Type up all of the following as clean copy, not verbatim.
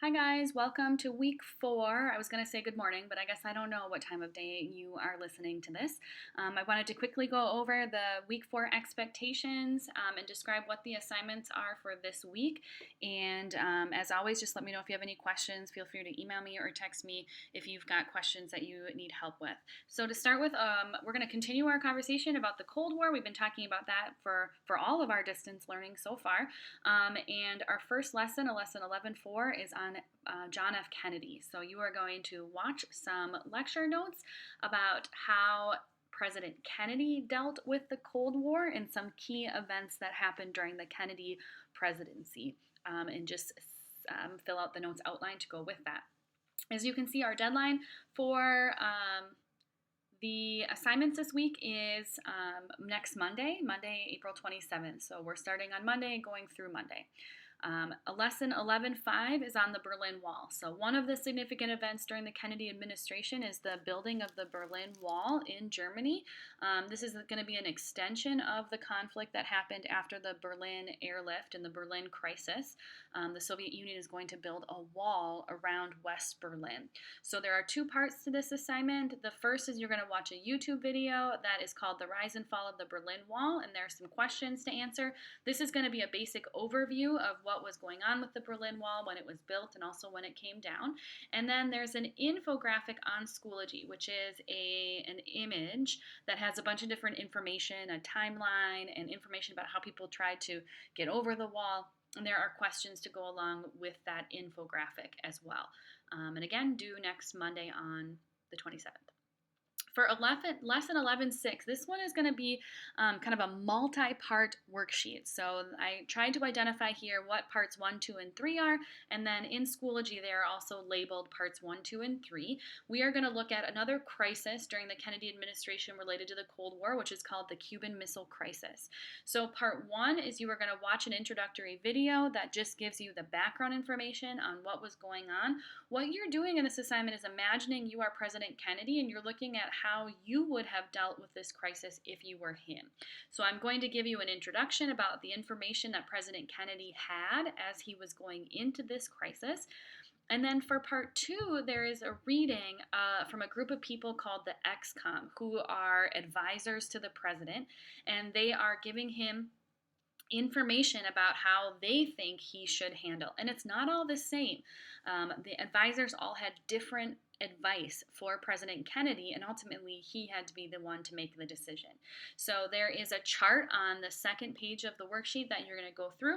Hi guys, welcome to week 4. I was going to say good morning, but I guess I don't know what time of day you are listening to this. I wanted to quickly go over the week 4 expectations and describe what the assignments are for this week. And as always, just let me know if you have any questions. Feel free to email me or text me if you've got questions that you need help with. So to start with, we're going to continue our conversation about the Cold War. We've been talking about that for all of our distance learning so far. And our first lesson, a lesson 11.4, is on John F. Kennedy. So you are going to watch some lecture notes about how President Kennedy dealt with the Cold War and some key events that happened during the Kennedy presidency, and just fill out the notes outline to go with that. As you can see, our deadline for the assignments this week is next Monday, April 27th. So we're starting on Monday, going through Monday. A lesson 11.5 is on the Berlin Wall. So one of the significant events during the Kennedy administration is the building of the Berlin Wall in Germany. This is going to be an extension of the conflict that happened after the Berlin airlift and the Berlin crisis. The Soviet Union is going to build a wall around West Berlin. So there are two parts to this assignment. The first is you're going to watch a YouTube video that is called The Rise and Fall of the Berlin Wall, and there are some questions to answer. This is going to be a basic overview of what was going on with the Berlin Wall when it was built and also when it came down. And then there's an infographic on Schoology, which is an image that has a bunch of different information, a timeline, and information about how people tried to get over the wall. And there are questions to go along with that infographic as well. And again, due next Monday on the 27th. For lesson 11.6, this one is going to be kind of a multi-part worksheet. So I tried to identify here what parts 1, 2, and 3 are, and then in Schoology they are also labeled parts 1, 2, and 3. We are going to look at another crisis during the Kennedy administration related to the Cold War, which is called the Cuban Missile Crisis. So part 1 is you are going to watch an introductory video that just gives you the background information on what was going on. What you're doing in this assignment is imagining you are President Kennedy and you're looking at how you would have dealt with this crisis if you were him. So I'm going to give you an introduction about the information that President Kennedy had as he was going into this crisis. And then for part 2, there is a reading from a group of people called the XCOM, who are advisors to the president, and they are giving him information about how they think he should handle. And it's not all the same. The advisors all had different advice for President Kennedy, and ultimately he had to be the one to make the decision. So there is a chart on the second page of the worksheet that you're going to go through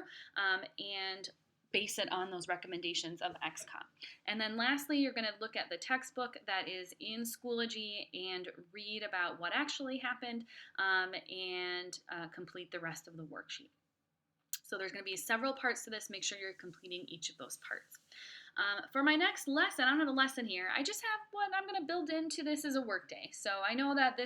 and base it on those recommendations of XCOM. And then lastly, you're going to look at the textbook that is in Schoology and read about what actually happened and complete the rest of the worksheet. So there's going to be several parts to this. Make sure you're completing each of those parts. For my next lesson, I don't have a lesson here. I just have what I'm going to build into this as a work day. So I know that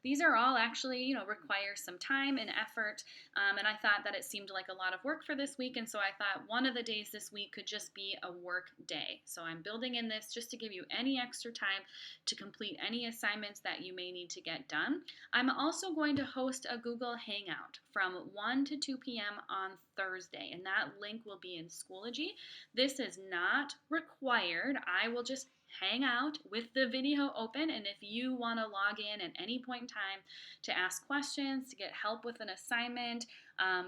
these are all actually, require some time and effort. And I thought that it seemed like a lot of work for this week. And so I thought one of the days this week could just be a work day. So I'm building in this just to give you any extra time to complete any assignments that you may need to get done. I'm also going to host a Google Hangout from 1 to 2 p.m. on Thursday, and that link will be in Schoology. This is not required. I will just hang out with the video open, and if you want to log in at any point in time to ask questions, to get help with an assignment,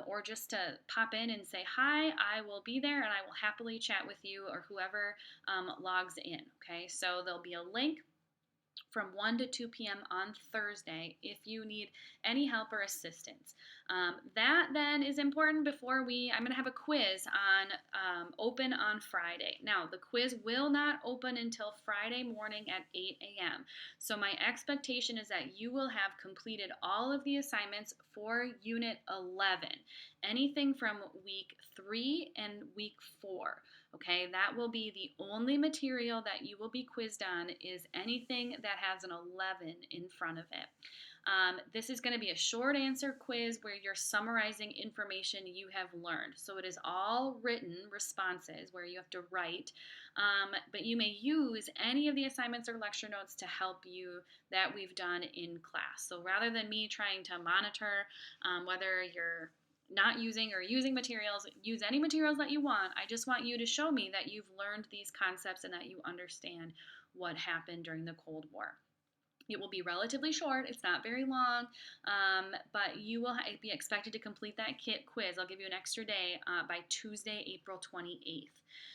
or just to pop in and say hi, I will be there and I will happily chat with you or whoever logs in. Okay, so there'll be a link from 1 to 2 p.m. on Thursday if you need any help or assistance. That then is important before I'm going to have a quiz on open on Friday. Now, the quiz will not open until Friday morning at 8 a.m. So my expectation is that you will have completed all of the assignments for Unit 11, anything from week 3 and week 4. Okay, that will be the only material that you will be quizzed on is anything that has an 11 in front of it. This is going to be a short answer quiz where you're summarizing information you have learned. So it is all written responses where you have to write, but you may use any of the assignments or lecture notes to help you that we've done in class. So rather than me trying to monitor whether you're not using or using materials. Use any materials that you want. I just want you to show me that you've learned these concepts and that you understand what happened during the Cold War. It will be relatively short. It's not very long, but you will be expected to complete that kit quiz. I'll give you an extra day by Tuesday, April 28th.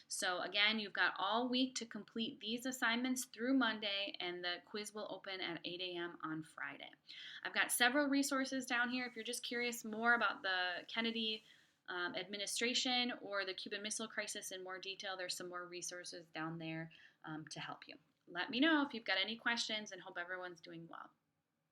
So again, you've got all week to complete these assignments through Monday, and the quiz will open at 8 a.m. on Friday. I've got several resources down here. If you're just curious more about the Kennedy administration or the Cuban Missile Crisis in more detail, there's some more resources down there to help you. Let me know if you've got any questions, and hope everyone's doing well.